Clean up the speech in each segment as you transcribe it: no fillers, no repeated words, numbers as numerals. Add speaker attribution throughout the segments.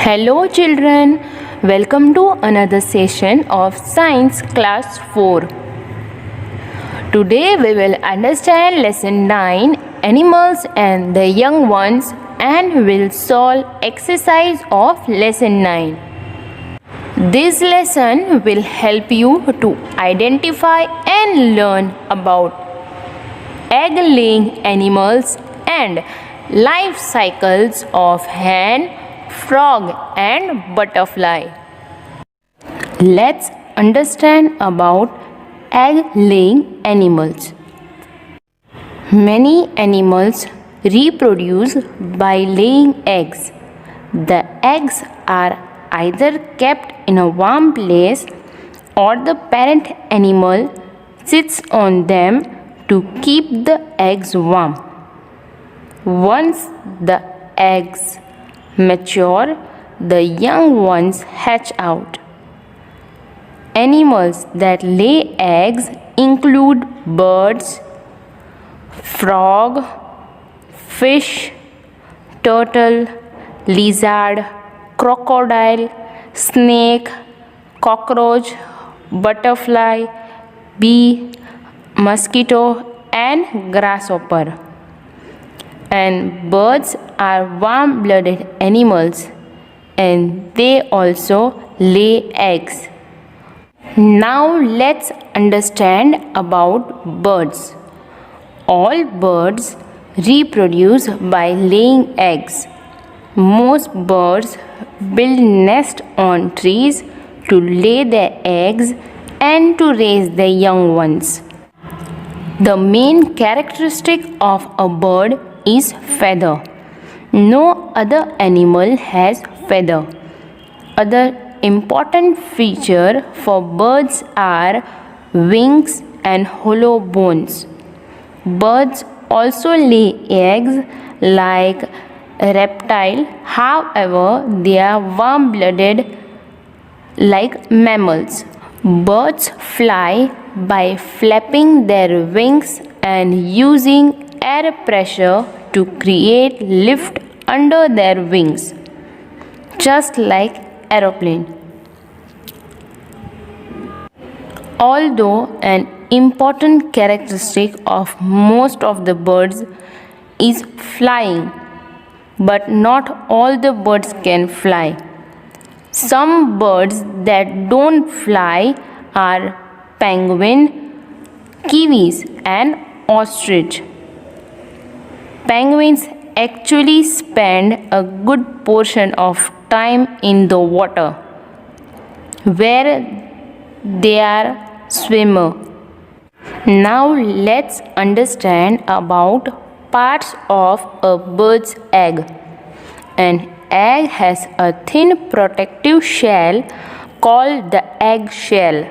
Speaker 1: Hello children, welcome to another session of Science Class 4. Today we will understand lesson 9 Animals and the Young Ones and will solve exercise of lesson 9. This lesson will help you to identify and learn about egg-laying animals and life cycles of hen, frog and butterfly. Let's understand about egg-laying animals. Many animals reproduce by laying eggs. The eggs are either kept in a warm place or the parent animal sits on them to keep the eggs warm. Once the eggs mature, the young ones hatch out. Animals that lay eggs include birds, frog, fish, turtle, lizard, crocodile, snake, cockroach, butterfly, bee, mosquito and grasshopper. And birds are warm-blooded animals and they also lay eggs. Now let's understand about birds. All birds reproduce by laying eggs. Most birds build nests on trees to lay their eggs and to raise their young ones. The characteristic of a bird is feather. No other animal has feather. Other important features for birds are wings and hollow bones. Birds also lay eggs like reptile, however they are warm-blooded like mammals. Birds fly by flapping their wings and using air pressure to create lift under their wings, just like aeroplane. Although an important characteristic of most of the birds is flying, but not all the birds can fly. Some birds that don't fly are penguin, kiwis and ostrich. Penguins actually spend a good portion of time in the water, where they are swimmer. Now let's understand about parts of a bird's egg. An egg has a thin protective shell called the egg shell.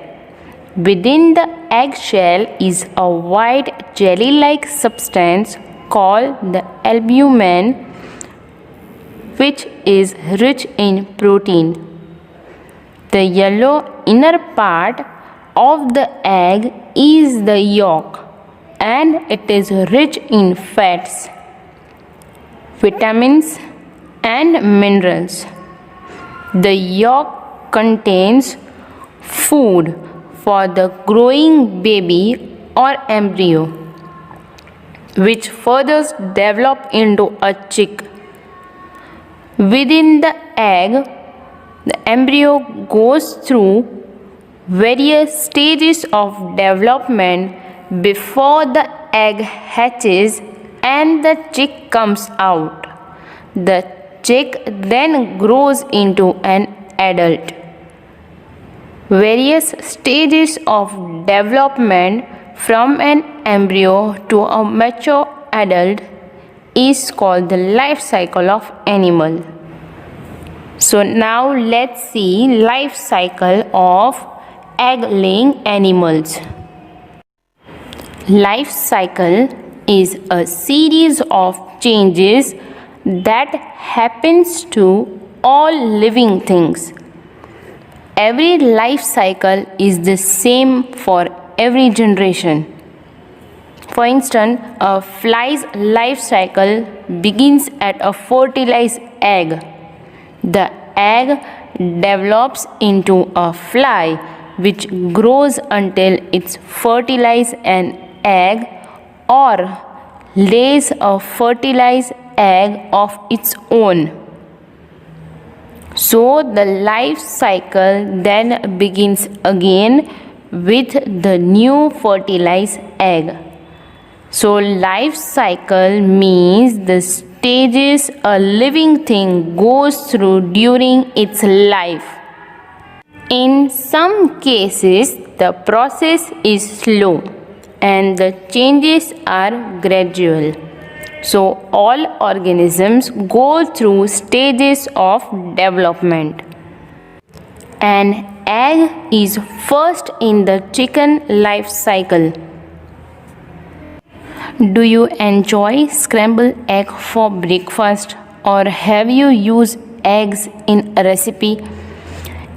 Speaker 1: Within the egg shell is a white jelly-like substance called the albumen, which is rich in protein. The yellow inner part of the egg is the yolk, and it is rich in fats, vitamins and minerals. The yolk contains food for the growing baby or embryo, which further develop into a chick. Within the egg, the embryo goes through various stages of development before the egg hatches and the chick comes out. The chick then grows into an adult. Various stages of development from an embryo to a mature adult is called the life cycle of animal. So now let's see life cycle of egg-laying animals. Life cycle is a series of changes that happens to all living things. Every life cycle is the same for every generation. For instance, a fly's life cycle begins at a fertilized egg. The egg develops into a fly which grows until it fertilizes an egg or lays a fertilized egg of its own. So the life cycle then begins again with the new fertilized egg. So life cycle means the stages a living thing goes through during its life. In some cases, the process is slow and the changes are gradual. So all organisms go through stages of development. An egg is first in the chicken life cycle. Do you enjoy scrambled egg for breakfast, or have you used eggs in a recipe?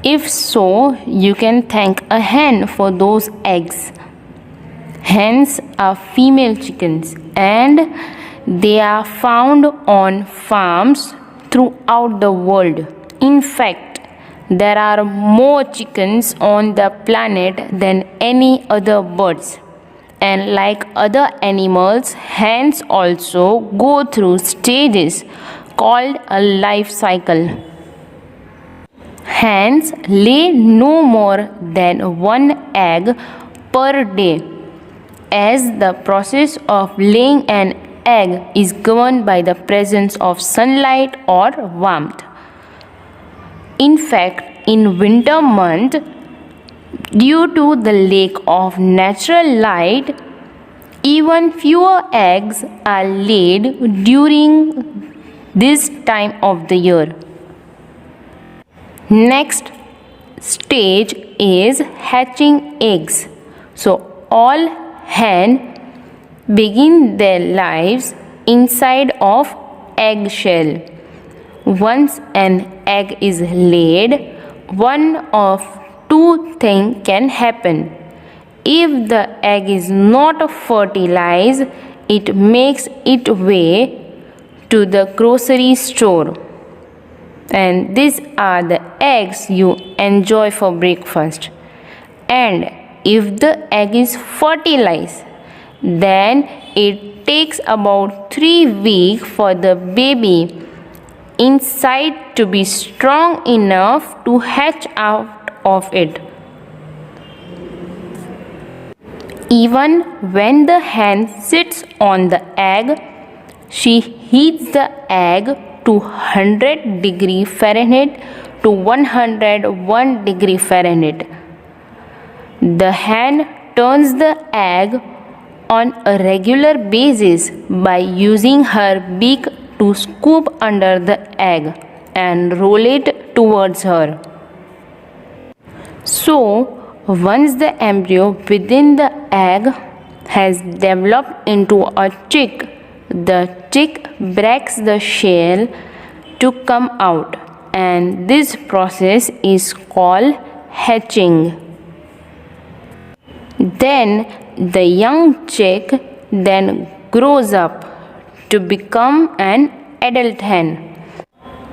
Speaker 1: If so, you can thank a hen for those eggs. Hens are female chickens and they are found on farms throughout the world. In fact, there are more chickens on the planet than any other birds. And like other animals, hens also go through stages called a life cycle. Hens lay no more than one egg per day, as the process of laying an egg is governed by the presence of sunlight or warmth. In fact, in winter months, due to the lack of natural light, even fewer eggs are laid during this time of the year. Next stage is hatching eggs. So all hens begin their lives inside of eggshell. Once an egg is laid, one of two things can happen. If the egg is not fertilized, it makes its way to the grocery store. And these are the eggs you enjoy for breakfast. And if the egg is fertilized, then it takes about 3 weeks for the baby inside to be strong enough to hatch out of it. Even when the hen sits on the egg, she heats the egg to 100 degree Fahrenheit to 101 degree Fahrenheit. The hen turns the egg on a regular basis by using her beak to scoop under the egg and roll it towards her. So, once the embryo within the egg has developed into a chick, the chick breaks the shell to come out, and this process is called hatching. Then the young chick then grows up to become an adult hen.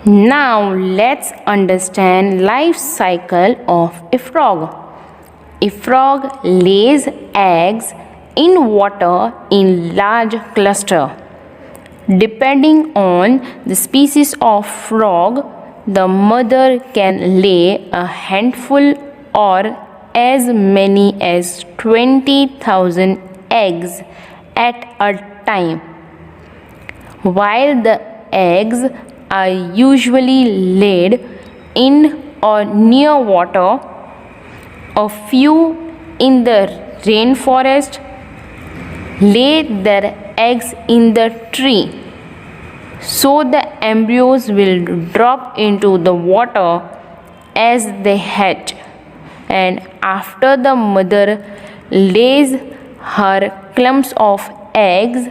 Speaker 1: Now let's understand life cycle of a frog. A frog lays eggs in water in large cluster. Depending on the species of frog, the mother can lay a handful or as many as 20,000 eggs at a time. While the eggs are usually laid in or near water, a few in the rainforest lay their eggs in the tree. So the embryos will drop into the water as they hatch, and after the mother lays her clumps of eggs,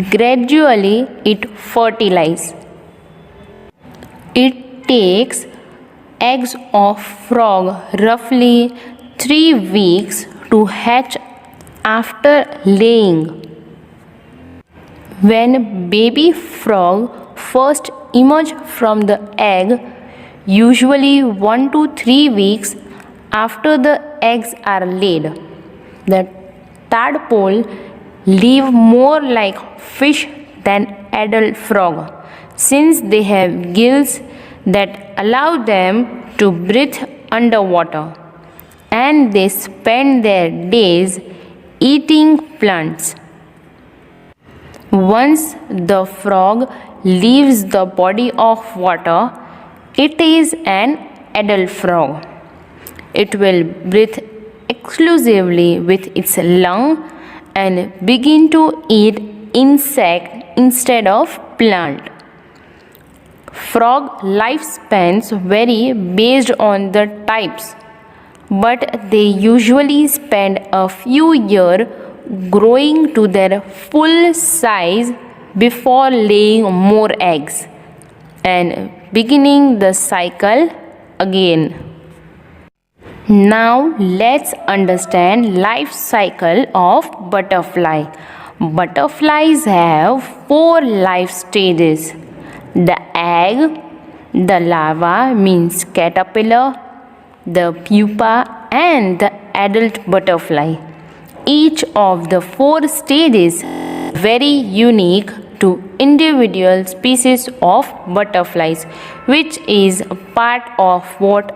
Speaker 1: gradually it fertilizes. It takes eggs of frog roughly 3 weeks to hatch after laying. When baby frog first emerge from the egg usually 1 to 3 weeks after the eggs are laid. The tadpole live more like fish than adult frog since they have gills that allow them to breathe underwater, and they spend their days eating plants. Once the frog leaves the body of water, it is an adult frog. It will breathe exclusively with its lung and begin to eat insect instead of plant. Frog lifespans vary based on the types, but they usually spend a few years growing to their full size before laying more eggs and beginning the cycle again. Now let's understand life cycle of butterfly. Butterflies have 4 life stages: the egg, the larva means caterpillar, the pupa, and the adult butterfly. Each of the 4 stages is very unique to individual species of butterflies, which is a part of what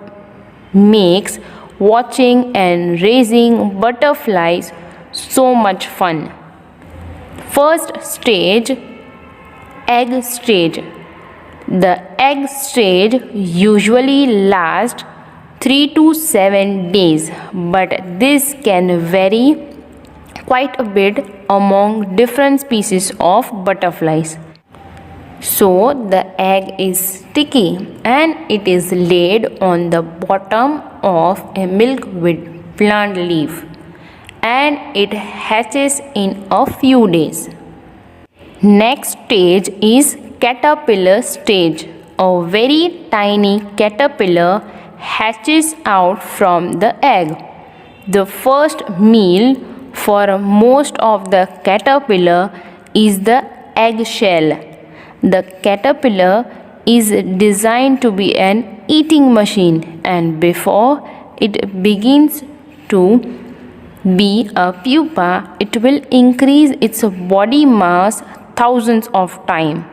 Speaker 1: makes watching and raising butterflies so much fun. First stage, egg stage. The egg stage usually lasts 3 to 7 days, but this can vary quite a bit among different species of butterflies. So the egg is sticky and it is laid on the bottom of a milkweed plant leaf, and it hatches in a few days. Next stage is caterpillar stage. A very tiny caterpillar hatches out from the egg. The first meal for most of the caterpillar is the eggshell. The caterpillar is designed to be an eating machine, and before it begins to be a pupa, it will increase its body mass thousands of times.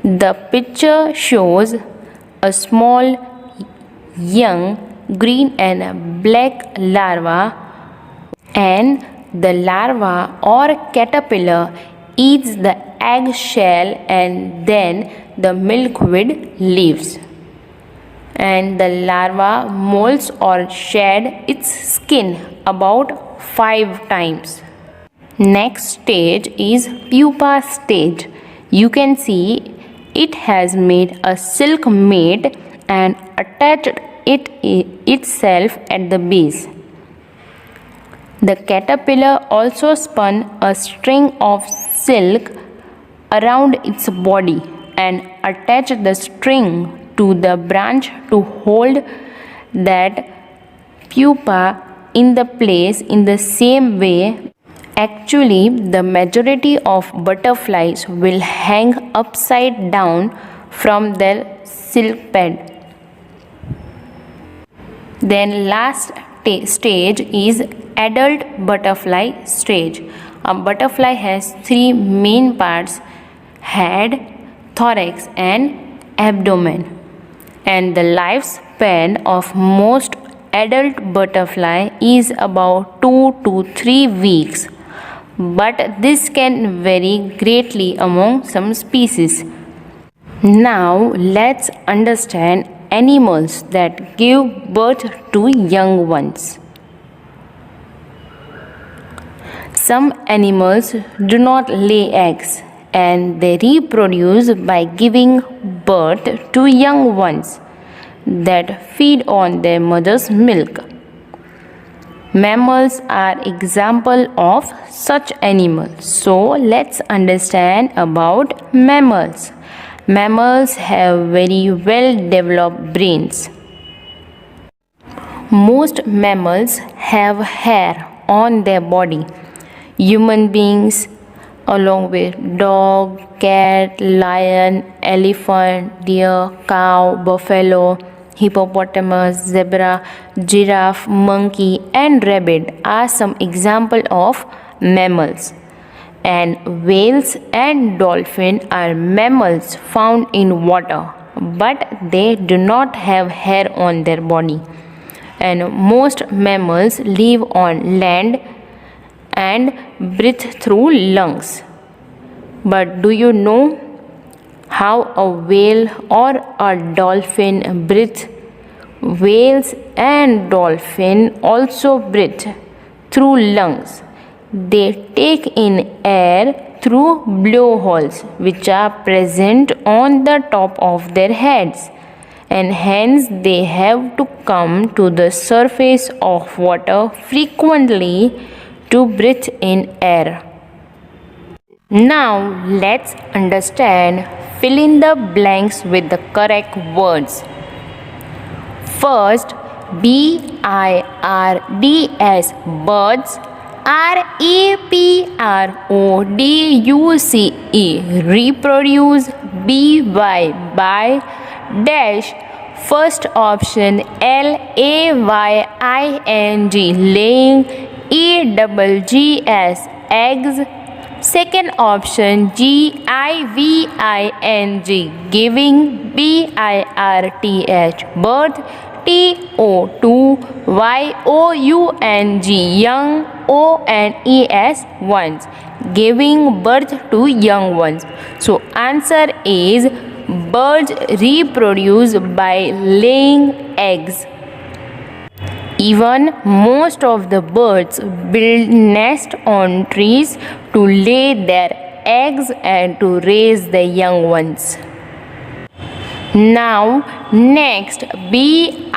Speaker 1: The picture shows a small young green and black larva, and the larva or caterpillar eats the eggshell and then the milkweed leaves, and the larva molts or shed its skin about 5 times. Next stage is pupa stage. You can see it has made a silk mat and attached it itself at the base. The caterpillar also spun a string of silk around its body and attached the string to the branch to hold that pupa in the place in the same way. Actually, the majority of butterflies will hang upside down from their silk pad. Then last stage is adult butterfly stage. A butterfly has 3 main parts: head, thorax, and abdomen. And the lifespan of most adult butterfly is about 2 to 3 weeks. But this can vary greatly among some species. Now let's understand animals that give birth to young ones. Some animals do not lay eggs, and they reproduce by giving birth to young ones that feed on their mother's milk. Mammals are example of such animals. So let's understand about mammals. Mammals have very well developed brains. Most mammals have hair on their body. Human beings, along with dog, cat, lion, elephant, deer, cow, buffalo, hippopotamus, zebra, giraffe, monkey, and rabbit are some examples of mammals. And whales and dolphin are mammals found in water, but they do not have hair on their body. And most mammals live on land and breathe through lungs. But do you know how a whale or a dolphin breathes? Whales and dolphins also breathe through lungs. They take in air through blowholes which are present on the top of their heads, and hence they have to come to the surface of water frequently to breathe in air. Now let's understand, fill in the blanks with the correct words. First, BIRDS, birds. REPRODUCE, reproduce. BY, dash. First option LAYING, laying. EGGS, eggs. Second option GIVING, giving. BIRTH, birth. TO2 YOUNG, young. ONES, ones, giving birth to young ones. So answer is birds reproduce by laying eggs. Even most of the birds build nests on trees to lay their eggs and to raise the young ones. Now next, BIRDS,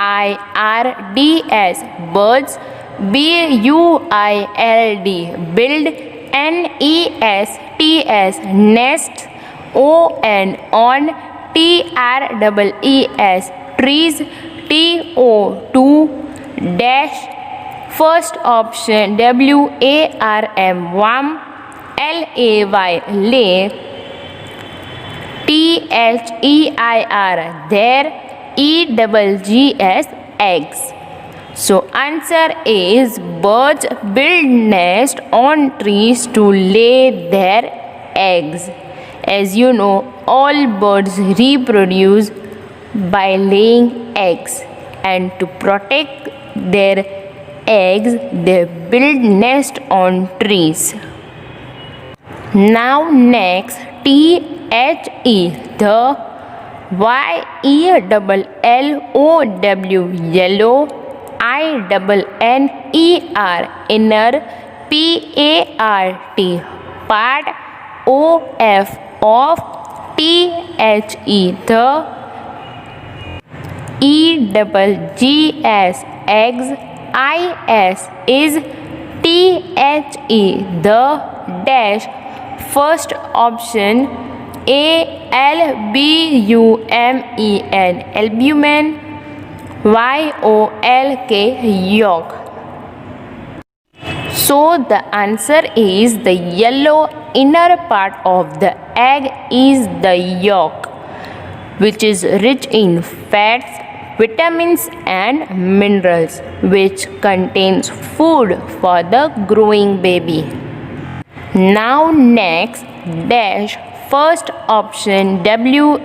Speaker 1: birds. BUILD, build. NESTS, nest. on. TREES, trees. TO2 dash. First option WARM, warm. LAY, lay. THEIR, there. EGGS, eggs. So answer is birds build nest on trees to lay their eggs. As you know, all birds reproduce by laying eggs, and to protect their eggs they build nest on trees. Now next, THE, the. YELLOW, yellow. INNER, inner. PART, part. OF, of. THE, the. EGGS, eggs. IS is. THE, the. dash. First option ALBUMEN, albumen. YOLK, yolk. So the answer is the yellow inner part of the egg is the yolk, which is rich in fats, vitamins and minerals, which contains food for the growing baby. Now next, dash. First option WARMTH,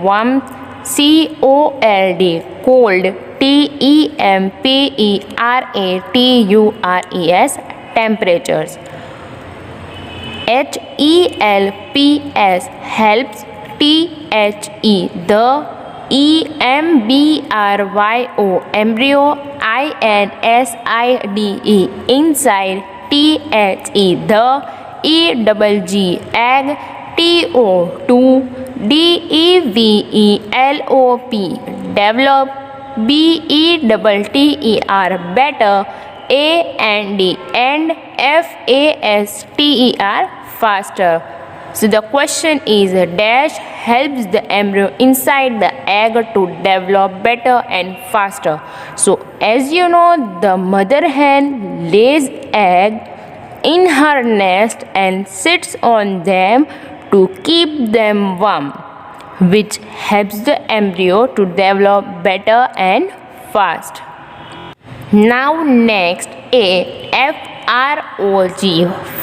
Speaker 1: warm. COLD, cold. TEMPERATURES, temperatures. HELPS, helps. THE, the. EMBRYO, embryo. INSIDE, inside. THE, the. EGG, egg. TO2 DEVELOP, develop. BETTER, better. AND, and. FASTER, faster. So the question is, dash helps the embryo inside the egg to develop better and faster. So as you know, the mother hen lays egg in her nest and sits on them to keep them warm, which helps the embryo to develop better and fast. Now next, A, frog,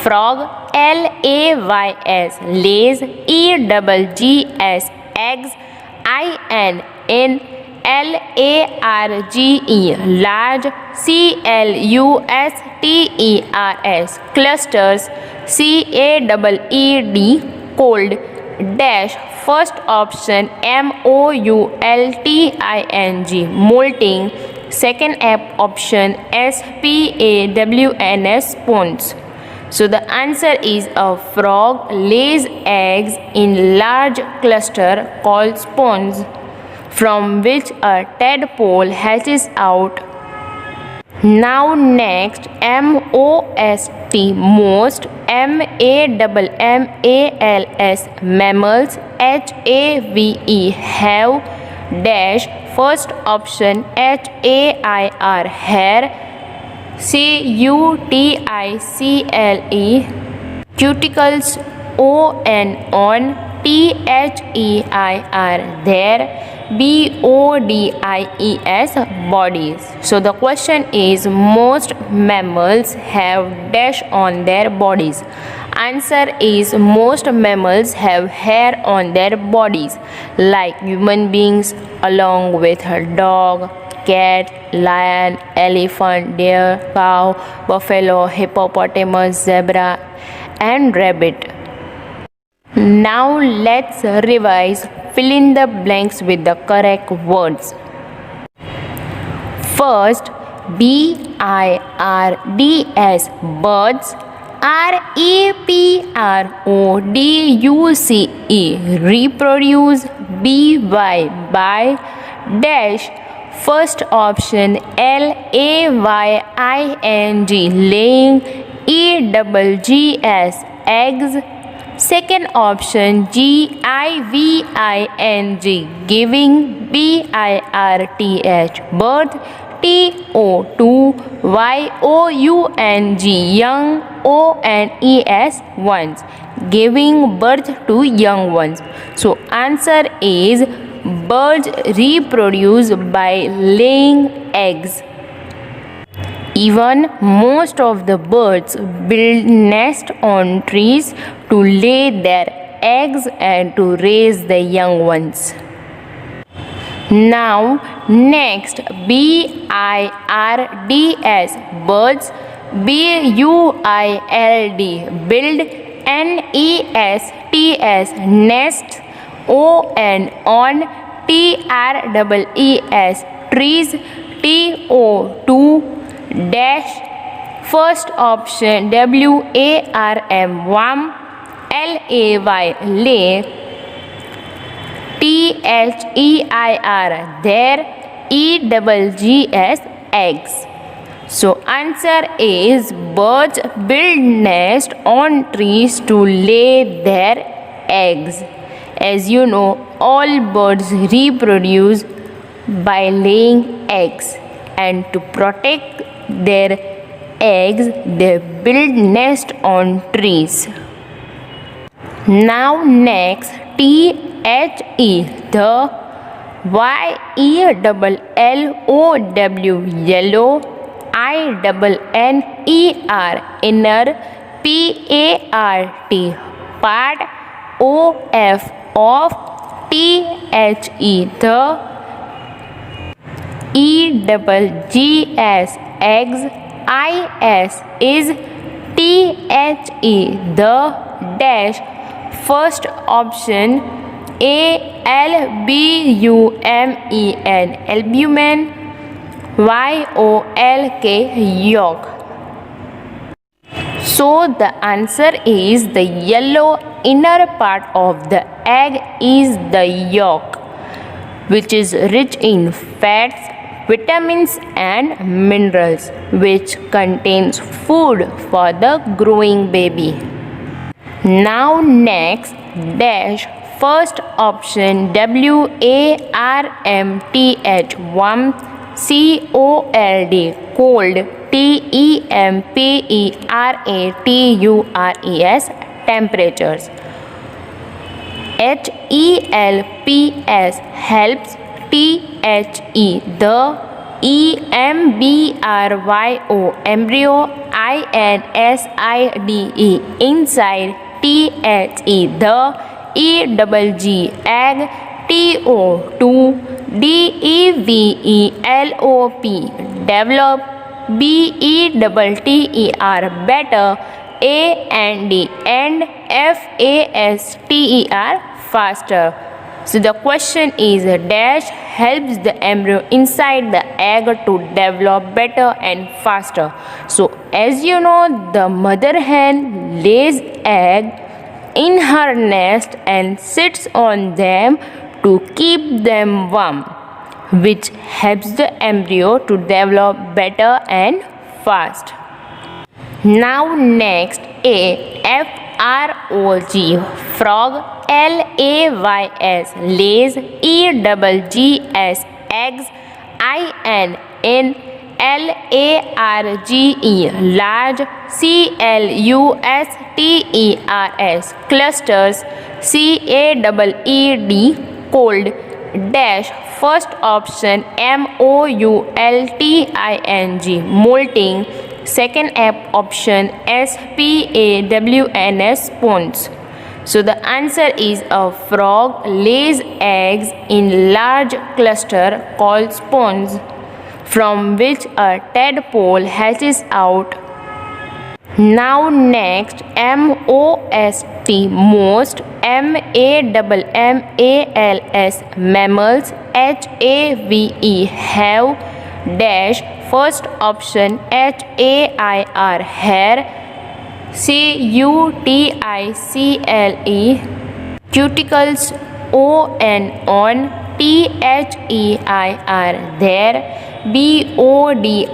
Speaker 1: frog, lays, lays, eggs, eggs, large, large, clusters, CAEED, cold, dash, first option MOULTING, molting, second option SPAWNS, spawns. So the answer is a frog lays eggs in large cluster called spawns, from which a tadpole hatches out. Now next, most, most, MAMMALS, mammals, have, dash, first option HAIR, hair, CUTICLE, cuticles, on, THEIR, their, BODIES, bodies. So the question is, most mammals have dash on their bodies. Answer is, most mammals have hair on their bodies, like human beings, along with a dog, cat, lion, elephant, deer, cow, buffalo, hippopotamus, zebra, and rabbit. Now let's revise. Fill in the blanks with the correct words. First, BIRDS, birds. REPRODUCE, reproduce. BY, dash, first option LAYING, laying. EGGS, eggs. Second option GIVING, giving. BIRTH, birth. TO2 YOUNG, young. ONES, ones, giving birth to young ones. So answer is, birds reproduce by laying eggs. Even most of the birds build nests on trees to lay their eggs and to raise the young ones. Now next, BIRDS, birds. BUILD, build. NESTS, nest. on, TREES, trees. TO2 dash, first option WARM, warm. LAY, lay. THEIR, there. EGGS, eggs. So answer is, birds build nest on trees to lay their eggs. As you know, all birds reproduce by laying eggs, and to protect their eggs, they build nest on trees. Now next, THE, the. YELLOW, yellow. INNER, inner. PART, part. OF, off. THE, the. EGGS, eggs. IS, THE, the. dash, first option ALBUMEN, albumen. YOLK, yolk. So the answer is, the yellow inner part of the egg is the yolk, which is rich in fats, vitamins and minerals, which contains food for the growing baby. Now next, dash, first option WARMTH, warm. cold, cold, temperatures, temperatures. HELPS, helps, the EMBRYO, embryo, INSIDE, inside, the EGG, egg, TO2, DEVELOP, develop, BETTER, better, AND, FASTER, faster. So the question is dash helps the embryo inside the egg to develop better and faster. So as you know, the mother hen lays egg in her nest and sits on them to keep them warm, which helps the embryo to develop better and fast. Now next, frog, frog, lays, lays, eggs, eggs, large, clusters, clusters, cold, dash, first option, molting, second option, spawns. So the answer is a frog lays eggs in large cluster called spawns, from which a tadpole hatches out. Now next, most, most, mammals, have, dash, first option, hair, cuticles, on, there, bodies,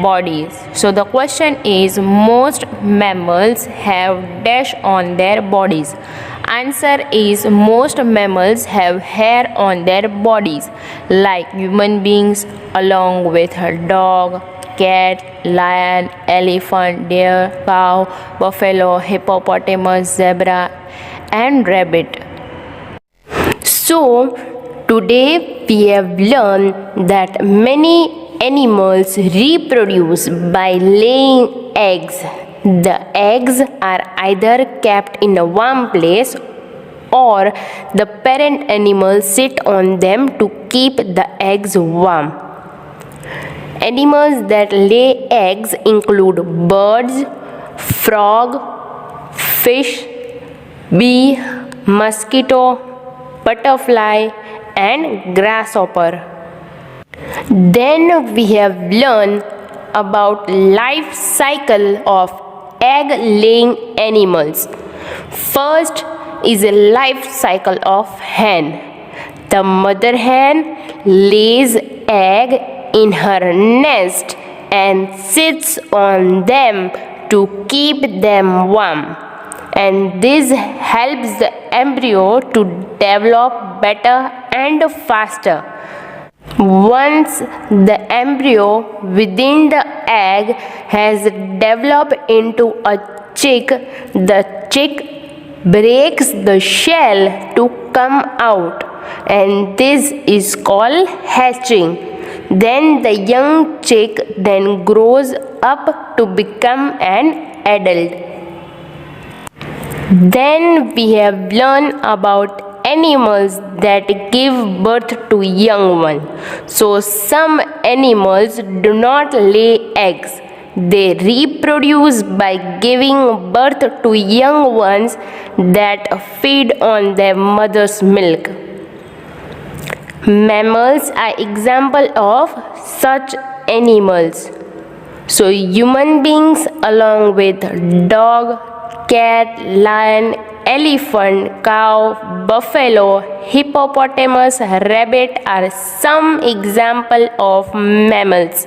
Speaker 1: bodies. So the question is most mammals have dash on their bodies. Answer is most mammals have hair on their bodies, like human beings, along with a dog, cat, lion, elephant, deer, cow, buffalo, hippopotamus, zebra, and rabbit. So today we have learned that many animals reproduce by laying eggs. The eggs are either kept in a warm place or the parent animals sit on them to keep the eggs warm. Animals that lay eggs include birds, frog, fish, bee, mosquito, butterfly, and grasshopper. Then we have learned about life cycle of egg laying animals. First is a life cycle of hen. The mother hen lays egg in her nest and sits on them to keep them warm, and this helps the embryo to develop better and faster. Once the embryo within the egg has developed into a chick, the chick breaks the shell to come out, and this is called hatching. Then the young chick then grows up to become an adult. Then we have learned about animals that give birth to young ones. So some animals do not lay eggs. They reproduce by giving birth to young ones that feed on their mother's milk. Mammals are example of such animals. So human beings along with dog, cat, lion, elephant, cow, buffalo, hippopotamus, rabbit are some example of mammals.